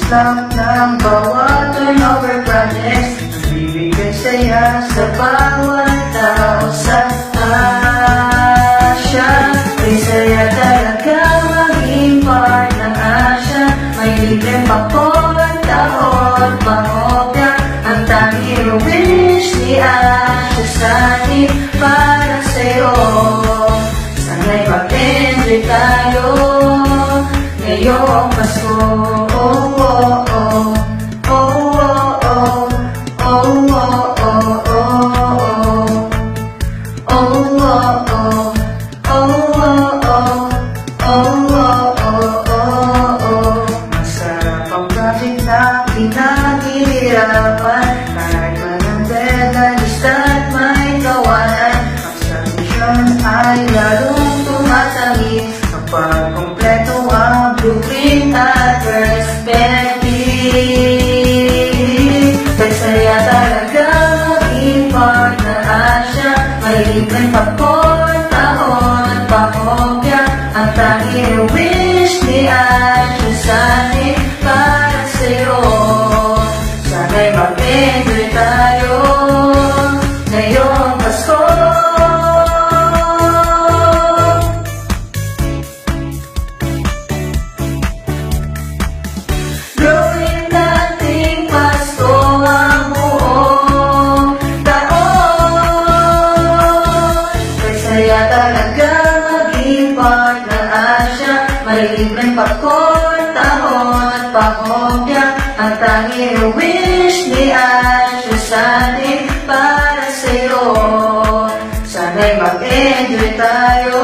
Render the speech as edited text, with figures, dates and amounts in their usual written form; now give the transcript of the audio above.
lang ng bawat turnover projects. Nagbibigay saya sa bawat tao sa Asya. May saya talaga maging part ng Asya. May libreng popcorn, kahon, pangopya. Ang tanging wish ni Asya sa atin para sa'yo. Sana'y mag-enjoy tayo ngayong Pasko. Oh, oh, oh. Oh, oh, oh. Oh, oh, oh, oh, oh. Oh, oh, oh. Oh, oh, oh. Oh, oh, oh, oh. Masarap ang project na pinaghihirapan. Kahit walang deadlines at may kawalan. Ang submission ay lalong tumatangis kapag kompleto ang blueprint at perspective. Saya talaga maging part na Asya. May libreng popcorn, kahon, pangopya. Ang tanging wish ni Asya sa atin para sa'yo. Sana'y mag-enjoy tayo ngayong Pasko. Gawin nating Pasko ang buong taon. Kay saya talaga maging part ng Asya. May libreng popcorn, tahon at pangopya. Ang tanging wish ni Asya sa atin para sa'yo. Sana'y mag-enjoy tayo